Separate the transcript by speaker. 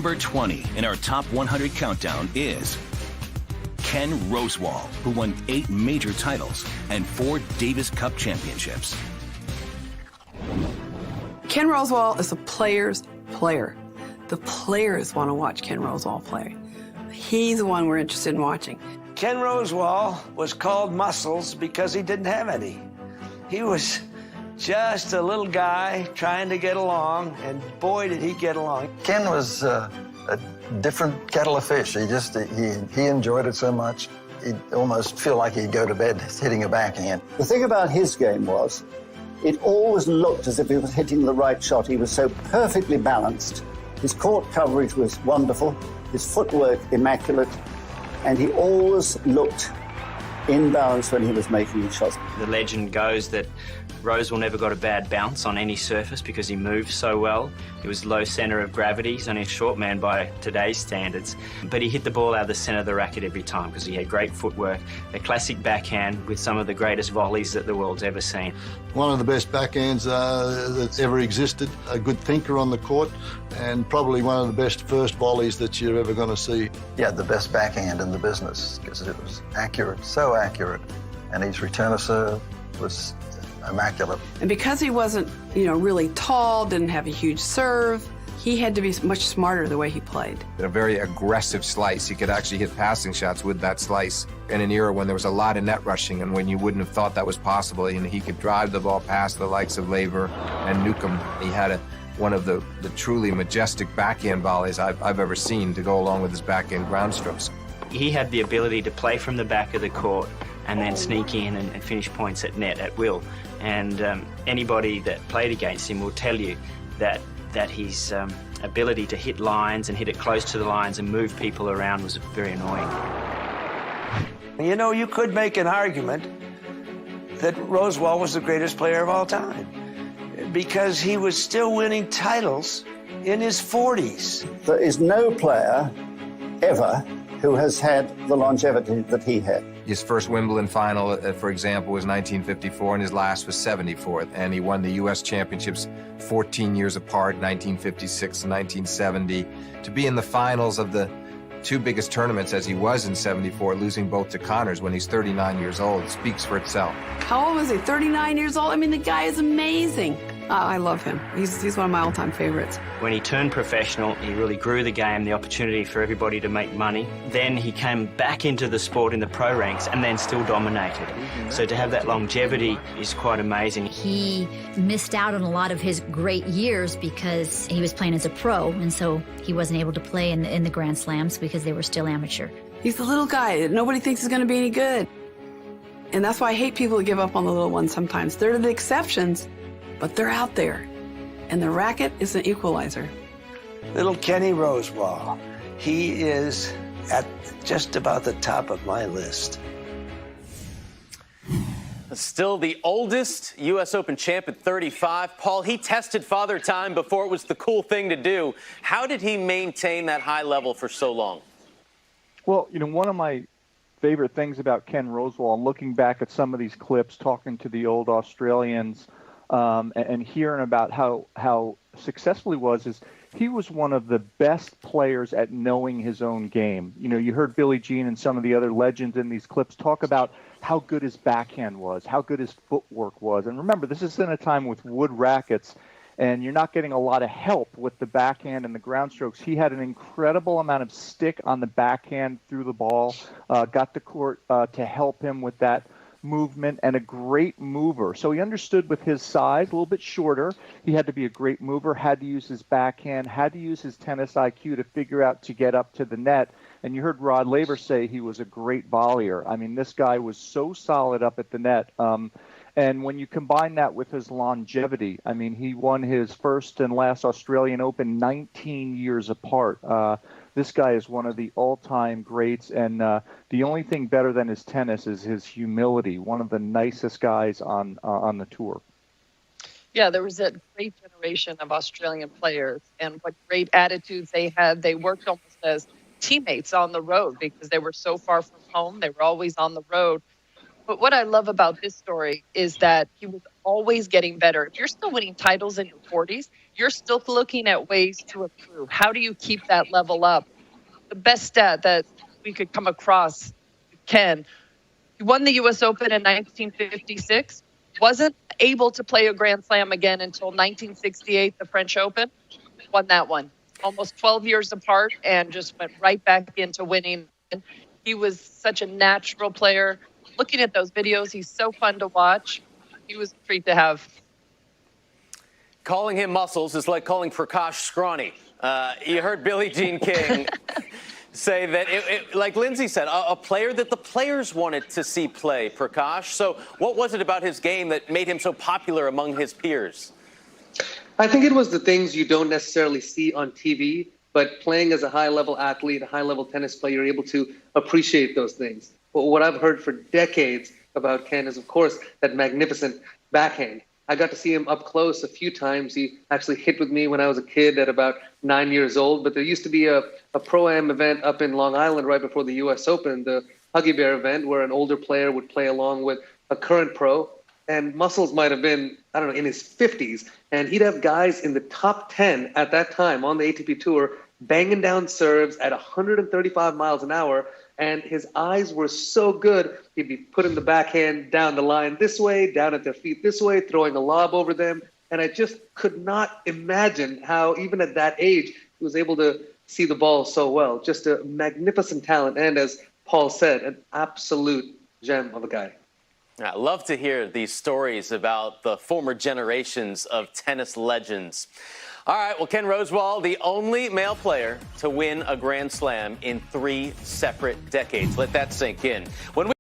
Speaker 1: Number 20 in our top 100 countdown is Ken Rosewall, who won 8 major titles and 4 Davis Cup championships.
Speaker 2: Ken Rosewall is a player's player. The players want to watch Ken Rosewall play. He's the one we're interested in watching.
Speaker 3: Ken Rosewall was called Muscles because he didn't have any. He was just a little guy trying to get along, and boy, did he get along.
Speaker 4: Ken was a different kettle of fish. He enjoyed it so much, he'd almost feel like he'd go to bed hitting a backhand.
Speaker 5: The thing about his game was, it always looked as if he was hitting the right shot. He was so perfectly balanced. His court coverage was wonderful, his footwork immaculate, and he always looked in balance when he was making his shots.
Speaker 6: The legend goes that Rosewall never got a bad bounce on any surface because he moved so well. He was low centre of gravity. He's only a short man by today's standards. But he hit the ball out of the centre of the racket every time because he had great footwork, a classic backhand with some of the greatest volleys that the world's ever seen.
Speaker 7: One of the best backhands that's ever existed, a good thinker on the court, and probably one of the best first volleys that you're ever going to see.
Speaker 4: He had the best backhand in the business because it was accurate, so accurate, and his return of serve was immaculate.
Speaker 2: And because he wasn't, really tall, didn't have a huge serve, he had to be much smarter the way he played.
Speaker 8: A very aggressive slice. He could actually hit passing shots with that slice in an era when there was a lot of net rushing and when you wouldn't have thought that was possible. And he could drive the ball past the likes of Laver and Newcomb. He had one of the truly majestic backhand volleys I've ever seen to go along with his backhand ground strokes.
Speaker 6: He had the ability to play from the back of the court and then sneak in and finish points at net at will. And anybody that played against him will tell you that his ability to hit lines and hit it close to the lines and move people around was very annoying.
Speaker 3: You could make an argument that Rosewall was the greatest player of all time because he was still winning titles in his 40s.
Speaker 5: There is no player ever who has had the longevity that he had.
Speaker 8: His first Wimbledon final, for example, was 1954, and his last was 74. And he won the US championships 14 years apart, 1956 and 1970. To be in the finals of the 2 biggest tournaments as he was in 74, losing both to Connors when he's 39 years old, speaks for itself.
Speaker 2: How old was he? 39 years old? I mean, the guy is amazing. I love him. He's one of my all-time favorites. When
Speaker 6: he turned professional, he really grew the game, the opportunity for everybody to make money. Then he came back into the sport in the pro ranks and then still dominated. So to have that longevity is quite amazing.
Speaker 9: He missed out on a lot of his great years because he was playing as a pro, and so he wasn't able to play in the Grand Slams because they were still amateur.
Speaker 2: He's the little guy that nobody thinks is going to be any good. And that's why I hate people who give up on the little ones sometimes. They're the exceptions, but they're out there. And the racket is an equalizer.
Speaker 3: Little Kenny Rosewall, he is at just about the top of my list.
Speaker 10: Still the oldest U.S. Open champ at 35. Paul, he tested Father Time before it was the cool thing to do. How did he maintain that high level for so long?
Speaker 11: Well, one of my favorite things about Ken Rosewall, looking back at some of these clips, talking to the old Australians, and hearing about how successful he was, is he was one of the best players at knowing his own game. You heard Billie Jean and some of the other legends in these clips talk about how good his backhand was, how good his footwork was. And remember, this is in a time with wood rackets, and you're not getting a lot of help with the backhand and the ground strokes. He had an incredible amount of stick on the backhand through the ball, got the court to help him with that movement, and a great mover. So he understood with his size, a little bit shorter, he had to be a great mover, had to use his backhand, had to use his tennis IQ to figure out to get up to the net. And you heard Rod Laver say he was a great volleyer. I mean, this guy was so solid up at the net. And when you combine that with his longevity, I mean, he won his first and last Australian Open 19 years apart. This guy is one of the all-time greats, and the only thing better than his tennis is his humility, one of the nicest guys on the tour.
Speaker 12: Yeah, there was a great generation of Australian players, and what great attitudes they had. They worked almost as teammates on the road because they were so far from home. They were always on the road. But what I love about this story is that he was always getting better. If you're still winning titles in your 40s, you're still looking at ways to improve. How do you keep that level up? The best stat that we could come across, Ken, he won the US Open in 1956, wasn't able to play a Grand Slam again until 1968, the French Open, won that one. Almost 12 years apart and just went right back into winning. He was such a natural player. Looking at those videos, he's so fun to watch. He was a treat to have.
Speaker 10: Calling him Muscles is like calling Prakash scrawny. You heard Billie Jean King say that, like Lindsay said, a player that the players wanted to see play, Prakash. So what was it about his game that made him so popular among his peers?
Speaker 13: I think it was the things you don't necessarily see on TV, but playing as a high-level athlete, a high-level tennis player, you're able to appreciate those things. But what I've heard for decades about Ken is, of course, that magnificent backhand. I got to see him up close a few times. He actually hit with me when I was a kid at about 9 years old. But there used to be a Pro-Am event up in Long Island right before the US Open, the Huggy Bear event, where an older player would play along with a current pro. And Muscles might have been, I don't know, in his 50s. And he'd have guys in the top 10 at that time on the ATP Tour banging down serves at 135 miles an hour. And his eyes were so good, he'd be putting the backhand down the line this way, down at their feet this way, throwing a lob over them. And I just could not imagine how, even at that age, he was able to see the ball so well. Just a magnificent talent. And as Paul said, an absolute gem of a guy.
Speaker 10: I love to hear these stories about the former generations of tennis legends. All right, well, Ken Rosewall, the only male player to win a Grand Slam in 3 separate decades. Let that sink in. When we